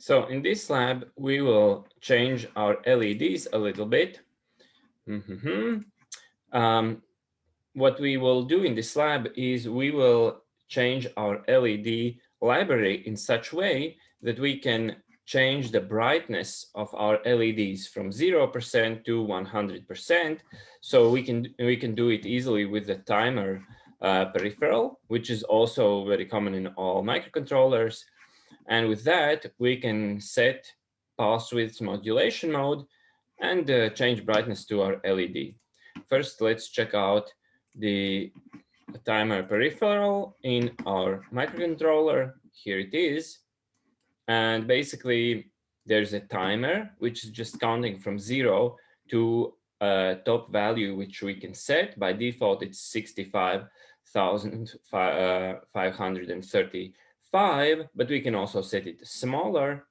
So in this lab, we will change our LEDs a little bit. What we will do in this lab is we will change our LED library in such way that we can change the brightness of our LEDs from 0% to 100%. So we can do it easily with the timer peripheral, which is also very common in all microcontrollers. And with that, we can set pulse width modulation mode and change brightness to our LED. First, let's check out the timer peripheral in our microcontroller. Here it is. And basically, there's a timer, which is just counting from 0 to a top value, which we can set. By default, it's 65,535, but we can also set it smaller.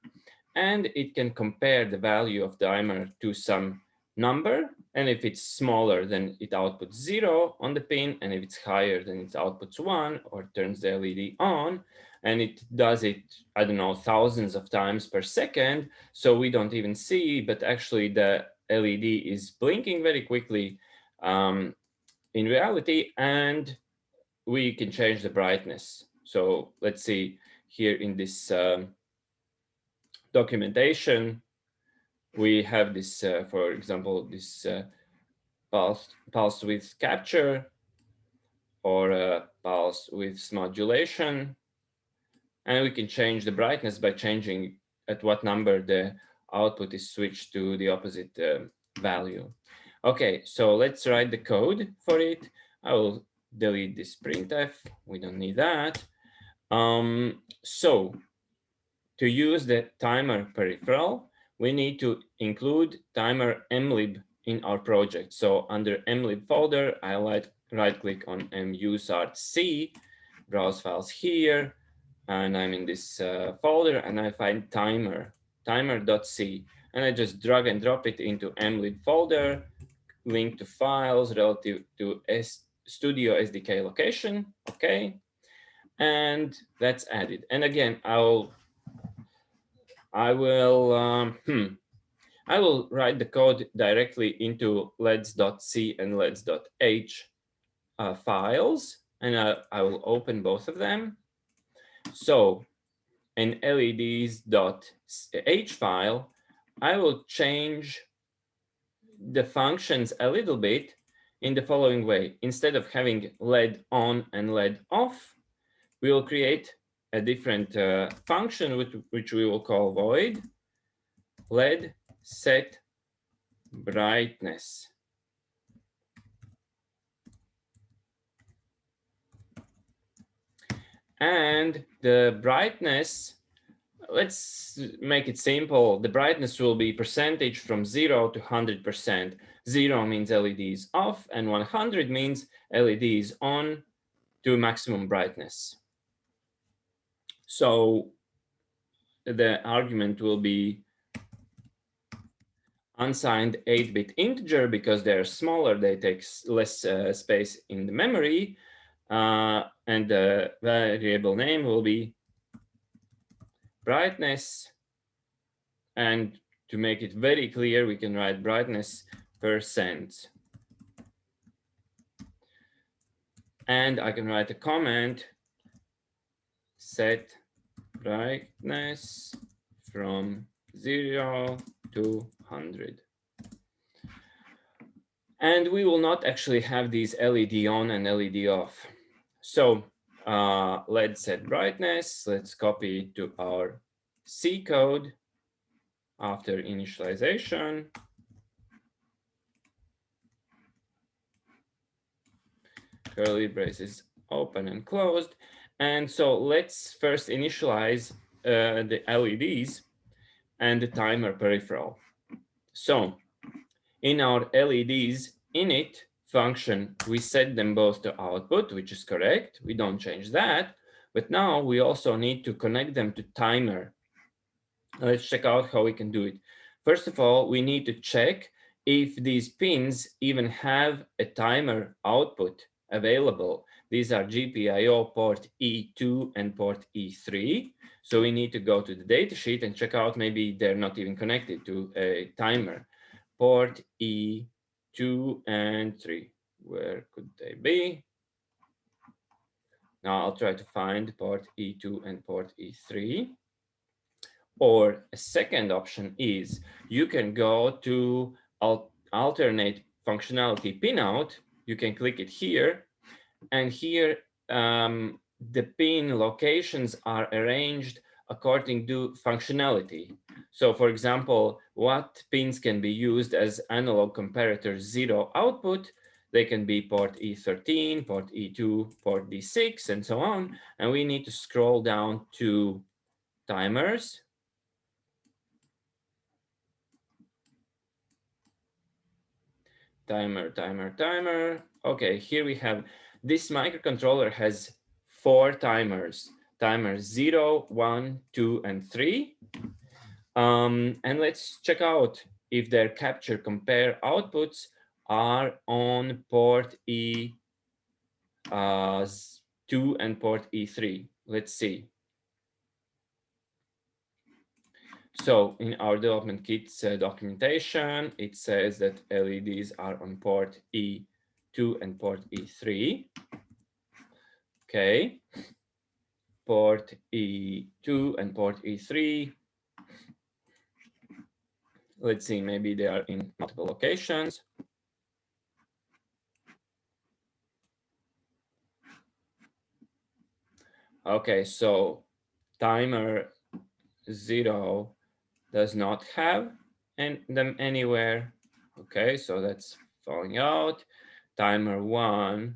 And it can compare the value of the timer to some number. And if it's smaller, then it outputs 0 on the pin. And if it's higher, then it outputs 1 or turns the LED on. And it does it, I don't know, thousands of times per second. So we don't even see, but actually the LED is blinking very quickly in reality, and we can change the brightness. So let's see here in this documentation, we have this, for example, this pulse width capture or pulse width modulation. And we can change the brightness by changing at what number the output is switched to the opposite value. Okay, so let's write the code for it. I will delete this printf. We don't need that. So to use the timer peripheral, we need to include timer mlib in our project. So under mlib folder, I right-click on musartc, browse files here, and I'm in this folder, and I find timer.c, and I just drag and drop it into mlib folder, link to files relative to Studio SDK location, okay, and that's added. And again, I will write the code directly into leds.c and leds.h files, and I will open both of them. So in leds.h file, I will change the functions a little bit in the following way. Instead of having LED on and LED off, we will create a different function which we will call void LED set brightness. And the brightness, let's make it simple. The brightness will be percentage from 0 to 100%. 0 means LED is off, and 100 means LED is on to maximum brightness. So the argument will be unsigned 8-bit integer because they're smaller, they take less space in the memory, and the variable name will be brightness. And to make it very clear, we can write brightness %. And I can write a comment, set brightness from 0 to 100. And we will not actually have these LED on and LED off. So let's set brightness. Let's copy it to our C code after initialization. Curly braces open and closed. And so let's first initialize the LEDs and the timer peripheral. So in our LEDs init function, we set them both to output, which is correct. We don't change that. But now we also need to connect them to timer. Let's check out how we can do it. First of all, we need to check if these pins even have a timer output available, These are GPIO port E2 and port E3. So we need to go to the datasheet and check out, maybe they're not even connected to a timer. Port E2 and 3. Where could they be? Now I'll try to find port E2 and port E3. Or a second option is you can go to alternate functionality pinout. You can click it here, and here the pin locations are arranged according to functionality. So for example, what pins can be used as analog comparator 0 output? They can be port E13, port E2, port D6, and so on. And we need to scroll down to timers. Timer. Okay, here we have, this microcontroller has 4 timers. Timers 0, 1, 2, and 3. And let's check out if their capture compare outputs are on port E2 and port E3. Let's see. So in our development kit's documentation, it says that LEDs are on port E2 and port E3. Okay, port E2 and port E3. Let's see, maybe they are in multiple locations. Okay, so timer 0 does not have them anywhere. Okay, so that's falling out. Timer 1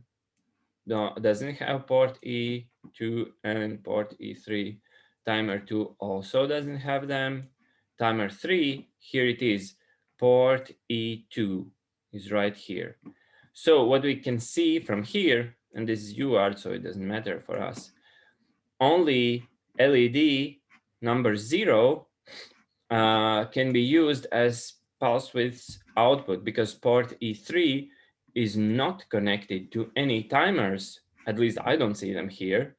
doesn't have port E2 and port E3. Timer 2 also doesn't have them. Timer 3, here it is, port E2 is right here. So what we can see from here, and this is UART, so it doesn't matter for us, only LED number 0 can be used as pulse width output, because port E3 is not connected to any timers. At least I don't see them here.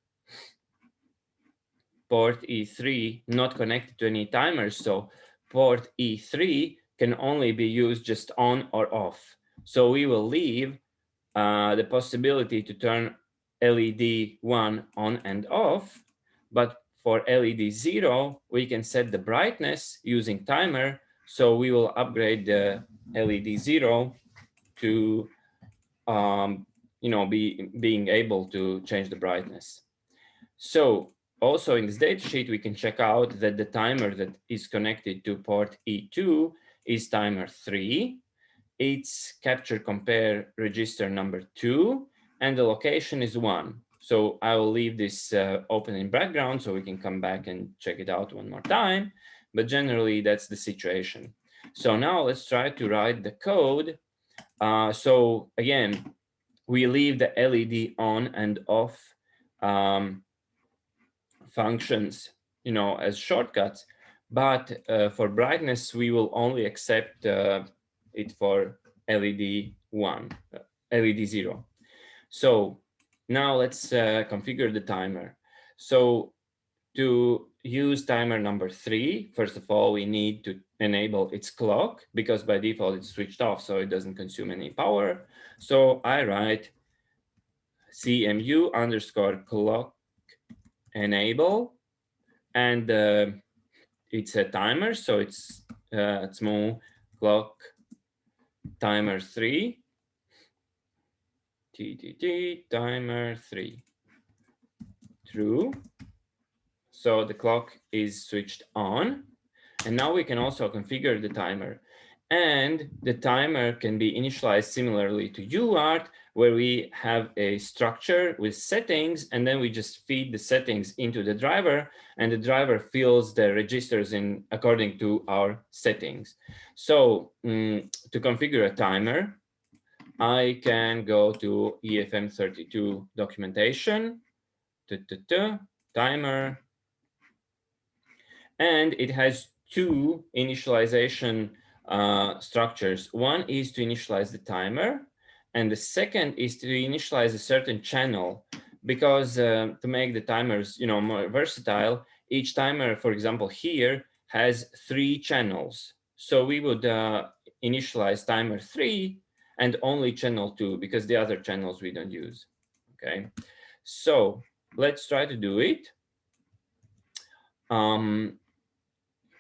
Port E3 not connected to any timers, so port E3 can only be used just on or off. So we will leave the possibility to turn LED 1 on and off, but for LED 0, we can set the brightness using timer. So we will upgrade the LED 0 to being able to change the brightness. So also in this datasheet, we can check out that the timer that is connected to port E2 is timer 3. It's capture compare register number 2, and the location is 1. So I will leave this open in background so we can come back and check it out one more time. But generally, that's the situation. So now let's try to write the code. So again, we leave the LED on and off functions, as shortcuts. But for brightness, we will only accept it for LED 1, LED 0. So now let's configure the timer. So to use timer number 3, first of all, we need to enable its clock, because by default it's switched off, so it doesn't consume any power. So I write CMU_clock enable, and it's a timer, so it's small clock timer 3, timer 3, true. So the clock is switched on, and now we can also configure the timer. And the timer can be initialized similarly to UART, where we have a structure with settings, and then we just feed the settings into the driver, and the driver fills the registers in according to our settings. So to configure a timer, I can go to EFM32 documentation, timer, and it has 2 initialization structures. One is to initialize the timer, And the second is to initialize a certain channel, because to make the timers, more versatile, each timer, for example, here has 3 channels. So we would initialize timer 3 and only channel 2, because the other channels we don't use. Okay, so let's try to do it. And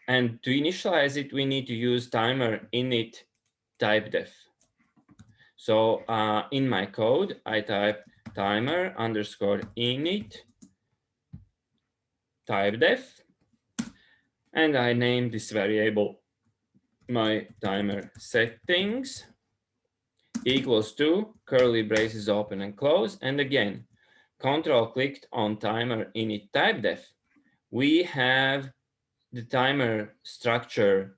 to initialize it, we need to use timer init typedef. So in my code, I type timer underscore init typedef, and I name this variable my timer settings equals to curly braces open and close. And again, control clicked on timer init typedef. We have the timer structure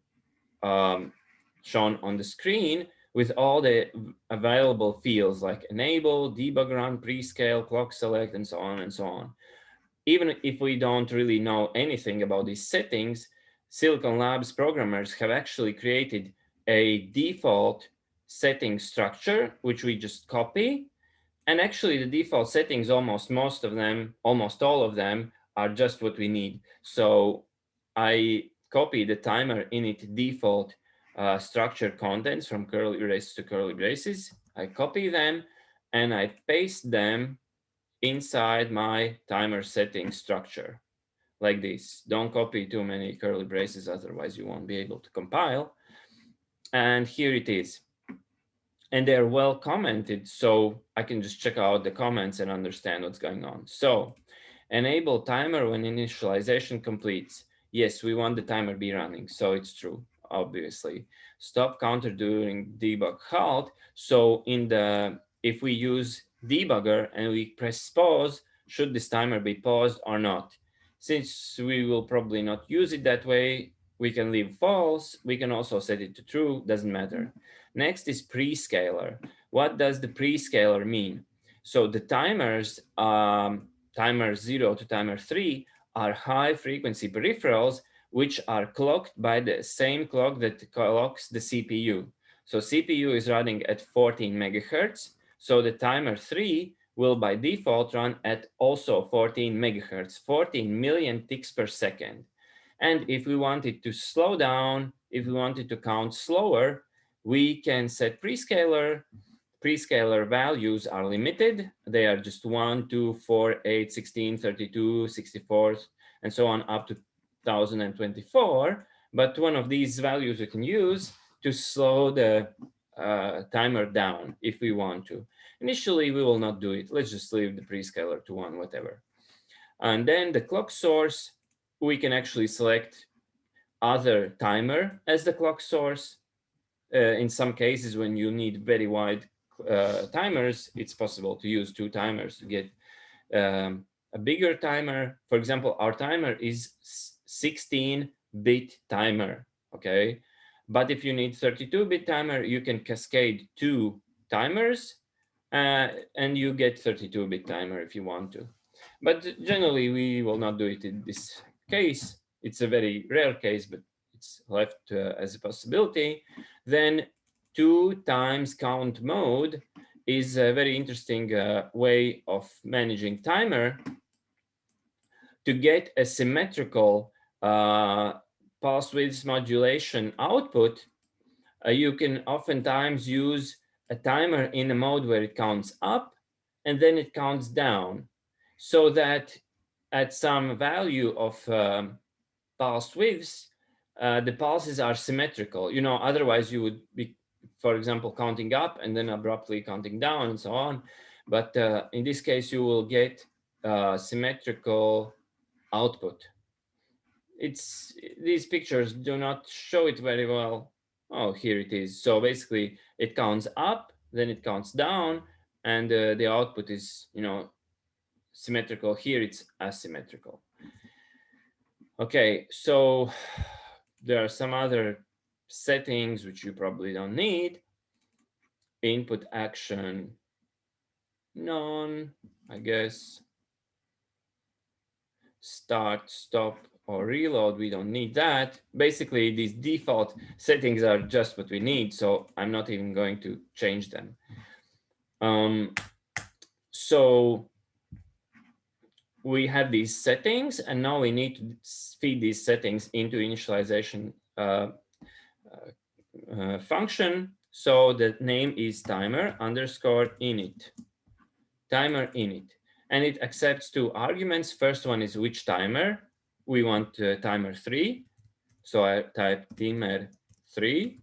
shown on the screen with all the available fields like enable, debug run, prescale, clock select, and so on and so on. Even if we don't really know anything about these settings, Silicon Labs programmers have actually created a default setting structure, which we just copy. And actually the default settings, almost all of them are just what we need. So I copy the timer init default structure contents from curly braces to curly braces. I copy them and I paste them inside my timer setting structure like this. Don't copy too many curly braces, otherwise you won't be able to compile. And here it is. And they're well commented, so I can just check out the comments and understand what's going on. So enable timer when initialization completes. Yes, we want the timer be running, so it's true, obviously. Stop counter during debug halt. So if we use debugger and we press pause, should this timer be paused or not? Since we will probably not use it that way, we can leave false. We can also set it to true, doesn't matter. Next is prescaler. What does the prescaler mean? So the timers, timer 0 to timer 3, are high frequency peripherals, which are clocked by the same clock that clocks the CPU. So CPU is running at 14 megahertz. So the timer 3 will by default run at also 14 megahertz, 14 million ticks per second. And if we wanted to slow down, if we wanted to count slower, we can set prescaler. Prescaler values are limited. They are just 1, 2, 4, 8, 16, 32, 64, and so on up to 1024. But one of these values we can use to slow the timer down if we want to. Initially, we will not do it. Let's just leave the prescaler to 1, whatever. And then the clock source, we can actually select other timer as the clock source. In some cases, when you need very wide timers, it's possible to use 2 timers to get a bigger timer. For example, our timer is 16-bit timer, okay? But if you need 32-bit timer, you can cascade 2 timers and you get 32-bit timer if you want to. But generally, we will not do it in this case. It's a very rare case, but it's left as a possibility. Then 2 times count mode is a very interesting way of managing timer to get a symmetrical pulse width modulation output. You can oftentimes use a timer in a mode where it counts up and then it counts down, so that at some value of pulse widths, the pulses are symmetrical. Otherwise you would be, for example, counting up and then abruptly counting down and so on. But in this case, you will get symmetrical output. These pictures do not show it very well. Oh, here it is. So basically, it counts up, then it counts down, and the output is, symmetrical. Here it's asymmetrical. Okay, so there are some other settings which you probably don't need. Input action, none, I guess. Start, stop, or reload, we don't need that. Basically, these default settings are just what we need, so I'm not even going to change them. So we have these settings, and now we need to feed these settings into initialization function. So the name is timer underscore init, timer init, and it accepts two arguments. First one is which timer. We want timer 3. So I type timer 3,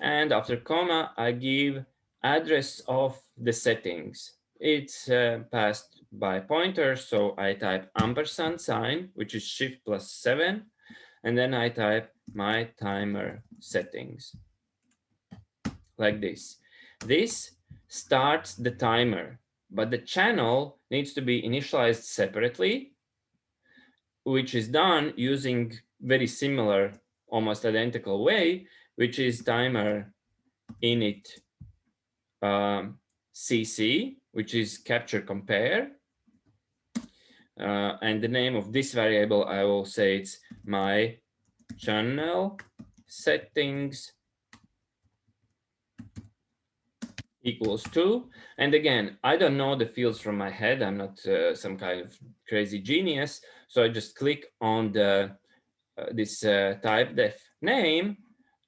and after comma, I give address of the settings. It's passed by pointer, so I type ampersand sign, which is shift plus 7, and then I type my timer settings, like this. This starts the timer, but the channel needs to be initialized separately, which is done using very similar, almost identical way, which is timer init cc, which is capture compare. And the name of this variable, I will say it's my channel settings equals 2. And again, I don't know the fields from my head. I'm not some kind of crazy genius. So I just click on the this type def name.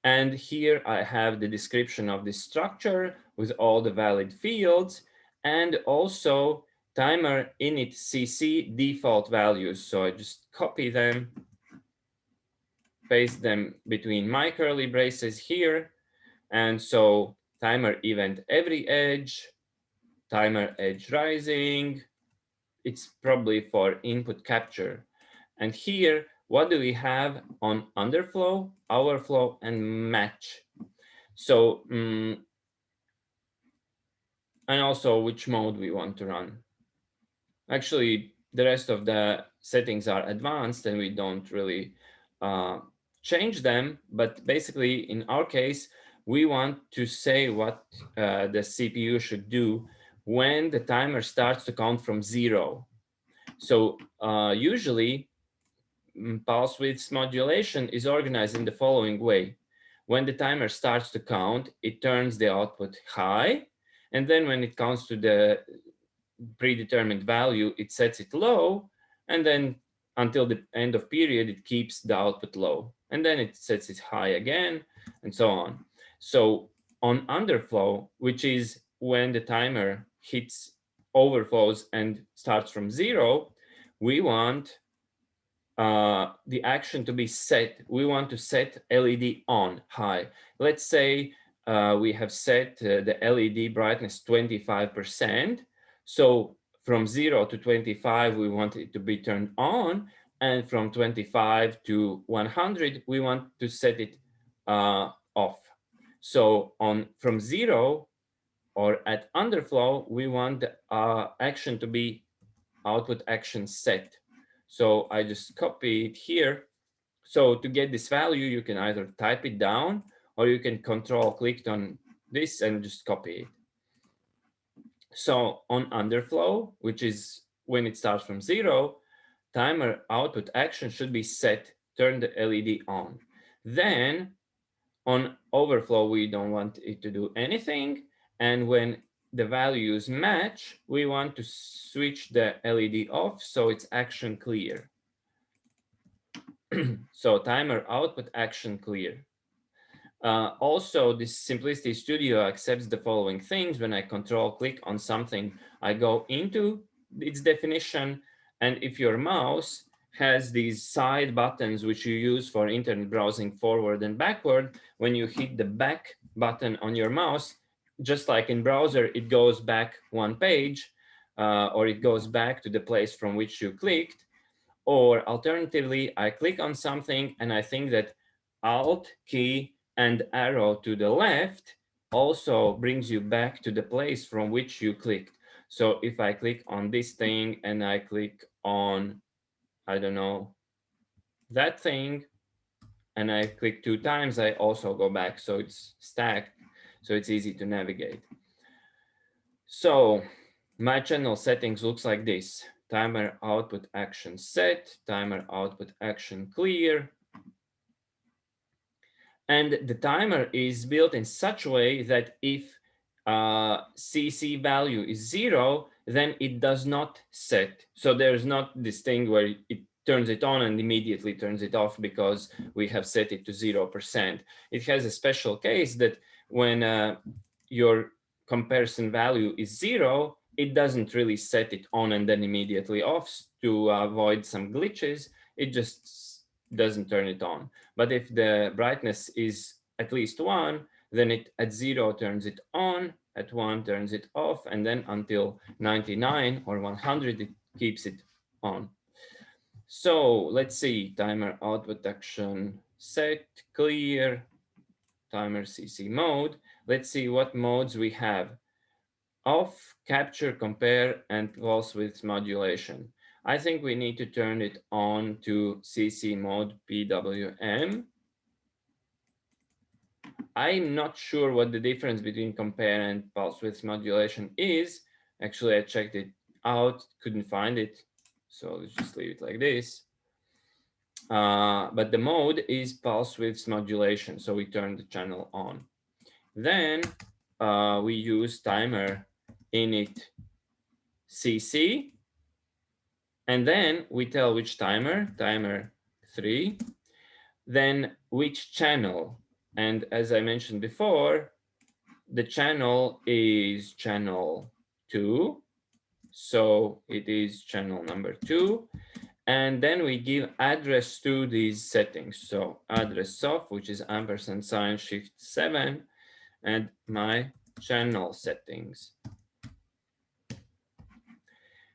And here I have the description of this structure with all the valid fields, and also timer init cc default values. So I just copy them, paste them between my curly braces here. And so timer event every edge, timer edge rising, it's probably for input capture. And here, what do we have on underflow, overflow, and match? So, and also which mode we want to run. Actually, the rest of the settings are advanced and we don't really change them. But basically, in our case, we want to say what the CPU should do when the timer starts to count from 0. So usually, pulse width modulation is organized in the following way. When the timer starts to count, it turns the output high. And then when it counts to the predetermined value, it sets it low. And then until the end of period, it keeps the output low. And then it sets it high again, and so on. So on underflow, which is when the timer hits overflows and starts from 0, we want the action to be set. We want to set LED on high. Let's say we have set the LED brightness 25%. So from 0 to 25, we want it to be turned on. And from 25 to 100, we want to set it off. So from 0 or at underflow, we want the action to be output action set. So I just copy it here. So to get this value, you can either type it down or you can control click on this and just copy it. So on underflow, which is when it starts from 0, timer output action should be set, turn the LED on. Then on overflow, we don't want it to do anything. And when the values match, we want to switch the LED off so it's action clear. So timer output action clear. Also, this Simplicity Studio accepts the following things. When I control click on something, I go into its definition. And if your mouse has these side buttons, which you use for internet browsing forward and backward, when you hit the back button on your mouse, just like in browser, it goes back one page, or it goes back to the place from which you clicked. Or alternatively, I click on something and I think that Alt key and arrow to the left also brings you back to the place from which you clicked. So if I click on this thing and I click on, I don't know, that thing, and I click 2 times, I also go back. So it's stacked, so it's easy to navigate. So my channel settings looks like this. Timer output action set, timer output action clear. And the timer is built in such a way that if CC value is 0, then it does not set. So there's not this thing where it turns it on and immediately turns it off because we have set it to 0%. It has a special case that when your comparison value is 0, it doesn't really set it on and then immediately off to avoid some glitches. It just doesn't turn it on. But if the brightness is at least 1, then it at 0 turns it on, at 1 turns it off, and then until 99 or 100 it keeps it on. So let's see, timer output action set, clear, timer CC mode. Let's see what modes we have. Off, capture, compare, and pulse width modulation. I think we need to turn it on to CC mode PWM. I'm not sure what the difference between compare and pulse width modulation is. Actually, I checked it out, couldn't find it. So let's just leave it like this. But the mode is pulse width modulation. So we turn the channel on. Then we use timer init CC. And then we tell which timer 3, then which channel. And as I mentioned before, the channel is channel 2. So it is channel number 2. And then we give address to these settings. So address of, which is ampersand sign shift 7, and my channel settings.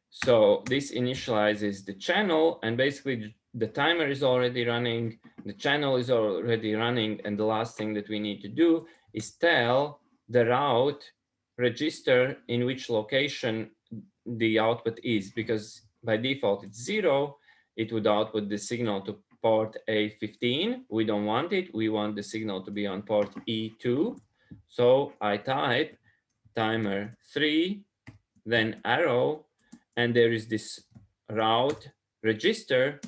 So this initializes the channel, and basically the timer is already running, the channel is already running, and the last thing that we need to do is tell the route register in which location the output is, because by default it's 0. It would output the signal to port A15. We don't want it. We want the signal to be on port E2. So I type timer 3, then arrow, and there is this route register,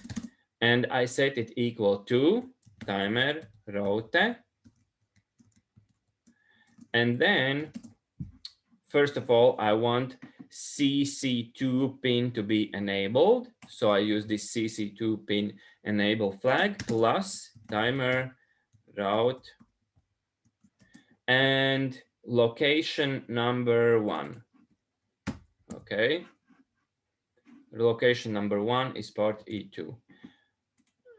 and I set it equal to timer route. And then, first of all, I want CC2 pin to be enabled. So I use this CC2 pin enable flag plus timer route and location number 1. Okay. Location number 1 is port E2.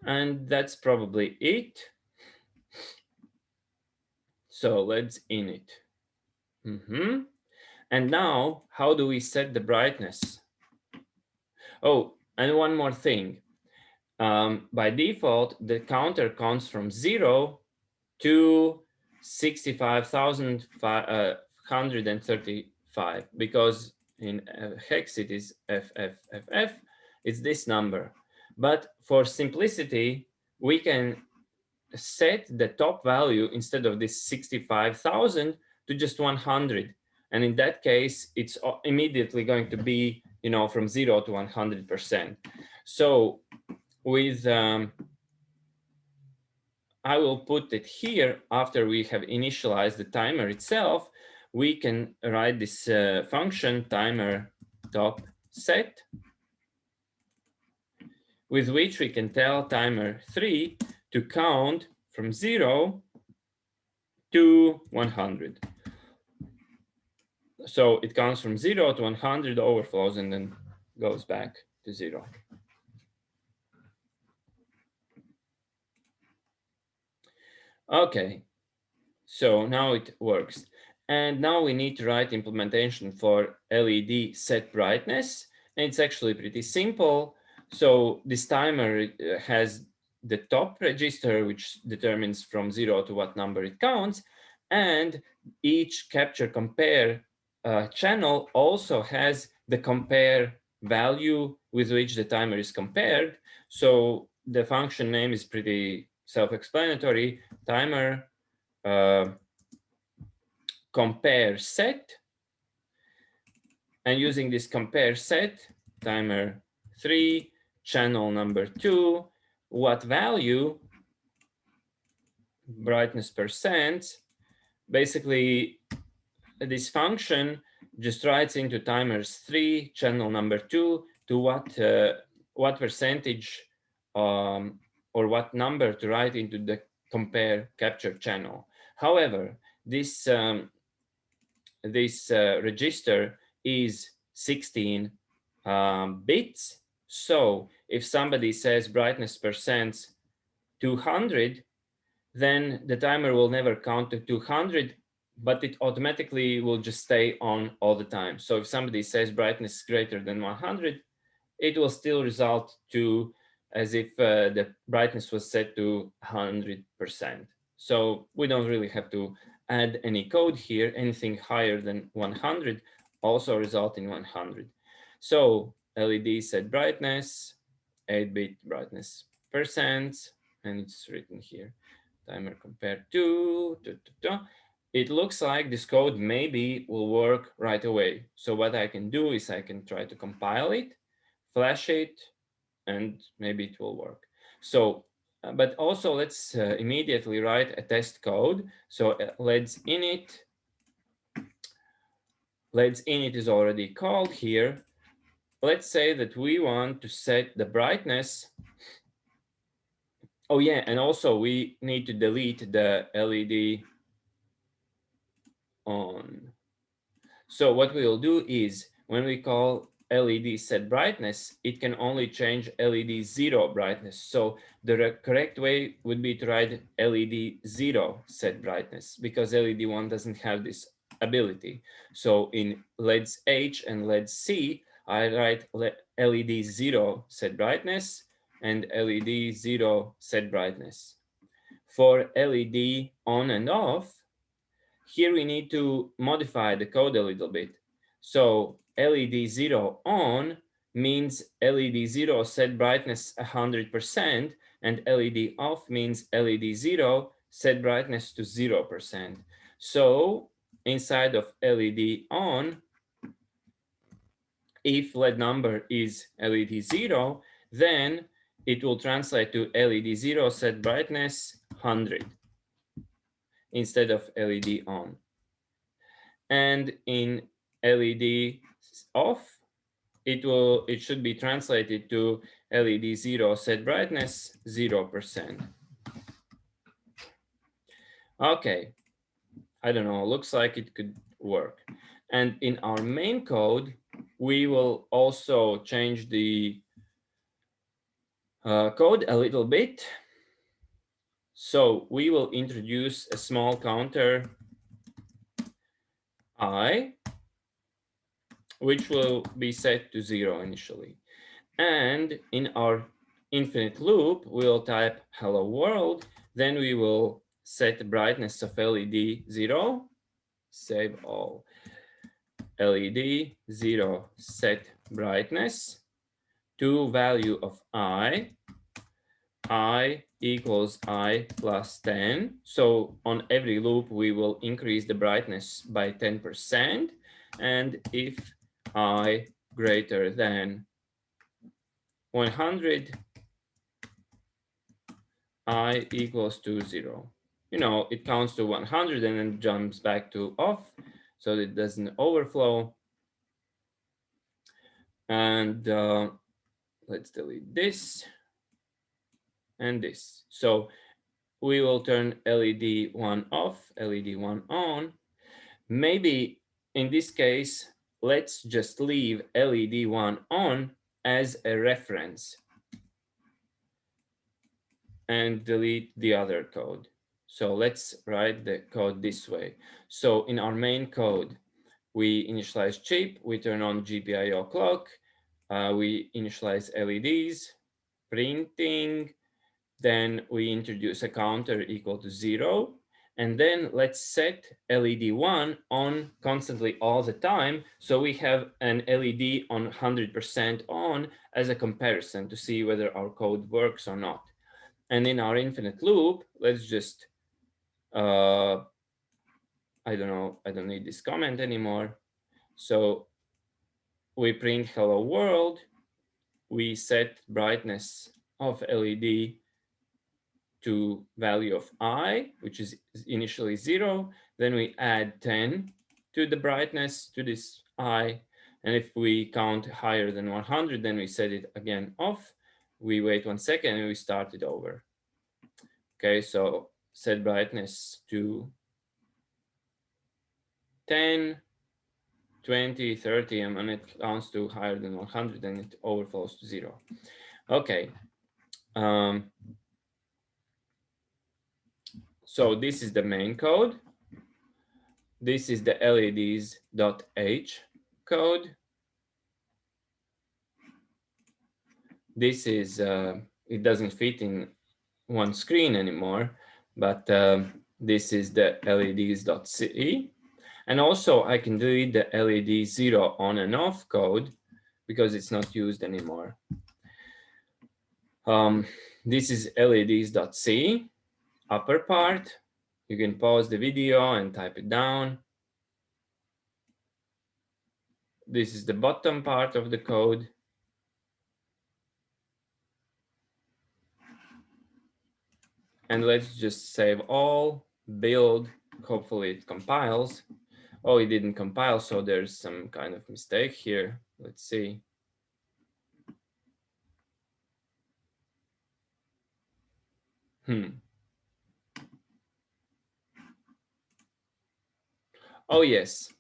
And that's probably it. So let's init. And now, how do we set the brightness? Oh, and one more thing. By default, the counter counts from 0 to 65,135 because in hex it is FFFF. It's this number. But for simplicity, we can set the top value instead of this 65,000 to just 100. And in that case, it's immediately going to be, from 0 to 100%. So with, I will put it here after we have initialized the timer itself. We can write this function timer top set, with which we can tell timer 3 to count from 0 to 100. So it counts from 0 to 100, overflows, and then goes back to 0. Okay, so now it works. And now we need to write implementation for LED set brightness. And it's actually pretty simple. So this timer has the top register, which determines from 0 to what number it counts. And each capture compare channel also has the compare value with which the timer is compared. So the function name is pretty self-explanatory. Timer compare set, and using this compare set, timer 3, channel number 2, what value, brightness percent, basically this function just writes into timers 3, channel number 2, to what percentage or what number to write into the compare capture channel. However, this register is 16 bits. So if somebody says brightness percent 200, then the timer will never count to 200, but it automatically will just stay on all the time. So if somebody says brightness greater than 100, it will still result to as if the brightness was set to 100%. So we don't really have to add any code here. Anything higher than 100 also result in 100. So LED set brightness, 8-bit brightness percent, and it's written here, timer compared to, it looks like this code maybe will work right away. So what I can do is I can try to compile it, flash it, and maybe it will work. So, but also let's immediately write a test code. So let's init is already called here. Let's say that we want to set the brightness. Oh yeah, and also we need to delete the LED on. So what we will do is when we call LED set brightness, it can only change LED 0 brightness. So the correct way would be to write LED 0 set brightness, because LED 1 doesn't have this ability. So in LEDs H and LEDs C, I write LED 0 set brightness and LED 0 set brightness. For LED on and off, here we need to modify the code a little bit. So LED 0 on means LED 0 set brightness 100%, and LED off means LED 0 set brightness to 0%. So inside of LED on, if LED number is LED 0, then it will translate to LED 0 set brightness 100 instead of LED on. And in LED off, it should be translated to LED 0 set brightness 0%. Okay, I don't know, looks like it could work. And in our main code, we will also change the code a little bit. So we will introduce a small counter I, which will be set to 0 initially. And in our infinite loop, we'll type hello world. Then we will set the brightness of LED 0, save all. LED 0 set brightness to value of I equals I plus 10. So on every loop, we will increase the brightness by 10%. And if I greater than 100, I equals to 0. You know, it counts to 100 and then jumps back to off so that it doesn't overflow. And let's delete this and this. So we will turn LED 1 off, LED 1 on. Maybe in this case, let's just leave LED 1 on as a reference and delete the other code. So let's write the code this way. So in our main code, we initialize chip, we turn on GPIO clock, we initialize LEDs, printing, then we introduce a counter equal to 0, and then let's set LED 1 on constantly all the time. So we have an LED on 100% on as a comparison to see whether our code works or not. And in our infinite loop, let's just, I don't know, I don't need this comment anymore. So we print hello world, we set brightness of LED to value of I, which is initially 0, then we add 10 to the brightness, to this eye. And if we count higher than 100, then we set it again off. We wait 1 second and we start it over. Okay, so set brightness to 10, 20, 30, and when it counts to higher than 100, then it overflows to 0. Okay. So this is the main code. This is the LEDs.h code. This is, it doesn't fit in one screen anymore, but this is the LEDs.c. And also I can delete the LED 0 on and off code because it's not used anymore. This is LEDs.c, upper part. You can pause the video and type it down. This is the bottom part of the code. And let's just save all, build, hopefully it compiles. Oh, it didn't compile, so there's some kind of mistake here. Let's see. Oh yes,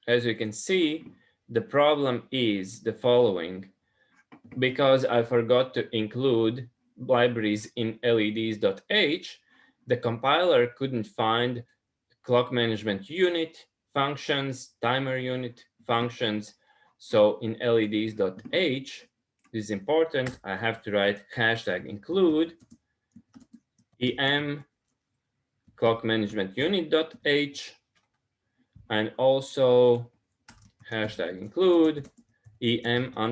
as you can see, the problem is the following. Because I forgot to include libraries in LEDs.h, the compiler couldn't find clock management unit, functions, timer unit, functions. So in LEDs.h, this is important, I have to write #include em clock management unit.h, and also #include em_timer.h.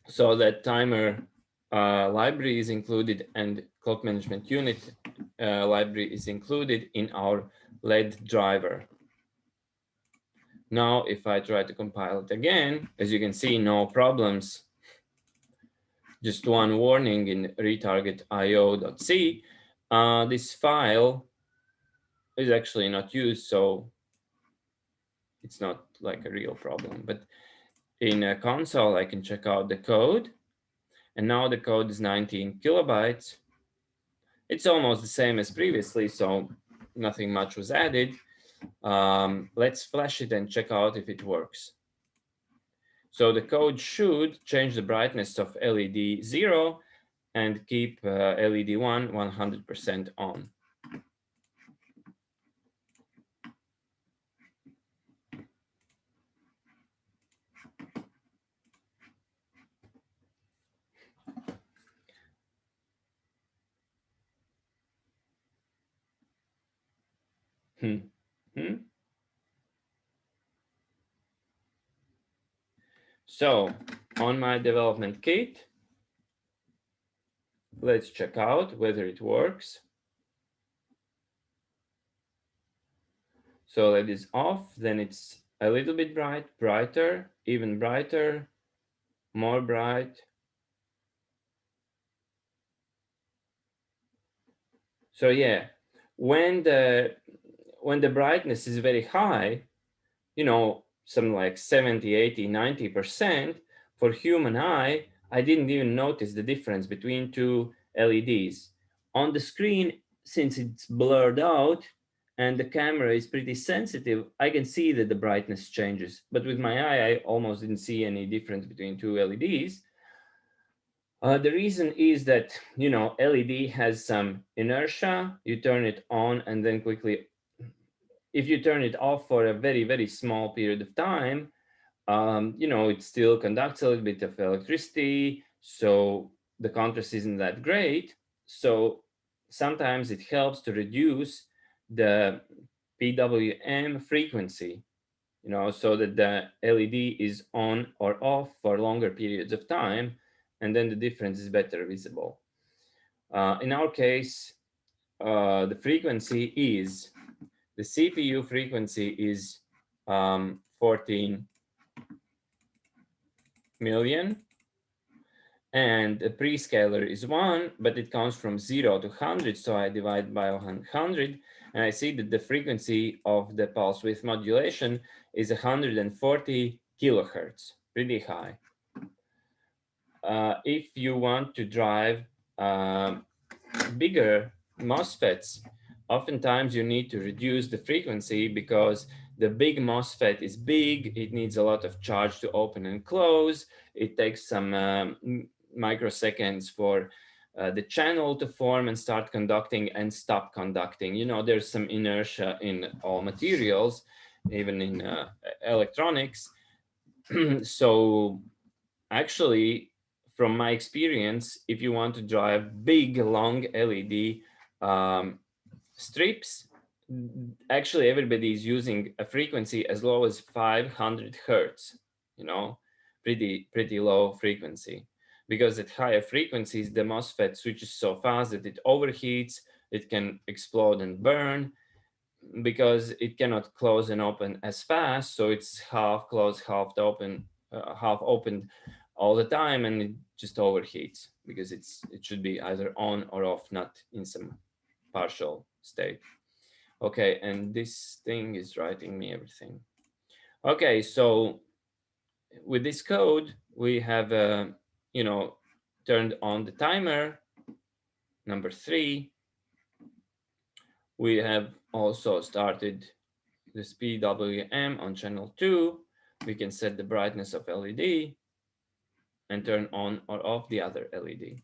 So that timer library is included and clock management unit library is included in our LED driver. Now, if I try to compile it again, as you can see, no problems. Just one warning in retarget io.c. This file is actually not used, so it's not like a real problem. But in a console, I can check out the code. And now the code is 19 kilobytes. It's almost the same as previously, so nothing much was added. Let's flash it and check out if it works. So the code should change the brightness of LED 0 and keep LED 1 100% on. So on my development kit, let's check out whether it works. So that is off, then it's a little bit brighter, even brighter, more bright. So yeah, when the brightness is very high, you know, something like 70, 80, 90%, for human eye, I didn't even notice the difference between two LEDs. On the screen, since it's blurred out and the camera is pretty sensitive, I can see that the brightness changes. But with my eye, I almost didn't see any difference between two LEDs. The reason is that, you know, LED has some inertia. You turn it on and then quickly, if you turn it off for a very, very small period of time, you know, it still conducts a little bit of electricity, so the contrast isn't that great. So sometimes it helps to reduce the PWM frequency, you know, so that the LED is on or off for longer periods of time, and then the difference is better visible. In our case, the frequency is, the CPU frequency is 14 million, And the prescaler is 1, but it counts from 0 to 100, so I divide by 100, and I see that the frequency of the pulse width modulation is 140 kilohertz, pretty high. If you want to drive bigger MOSFETs, oftentimes you need to reduce the frequency because the big MOSFET is big, it needs a lot of charge to open and close, it takes some microseconds for the channel to form and start conducting and stop conducting. You know, there's some inertia in all materials, even in electronics. So actually, from my experience, if you want to drive big, long LED strips, actually everybody is using a frequency as low as 500 hertz, you know, pretty low frequency. Because at higher frequencies, the MOSFET switches so fast that it overheats, it can explode and burn, because it cannot close and open as fast. So it's half closed, half opened all the time, and it just overheats because it should be either on or off, not in some partial state. Okay, and this thing is writing me everything. Okay, so with this code, we have, turned on the timer, number 3. We have also started this PWM on channel 2. We can set the brightness of LED and turn on or off the other LED.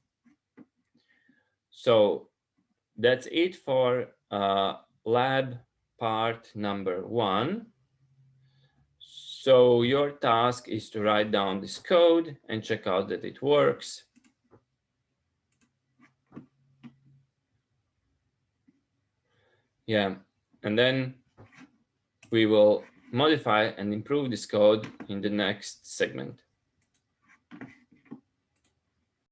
So that's it for lab part number 1. So your task is to write down this code and check out that it works. Yeah, and then we will modify and improve this code in the next segment.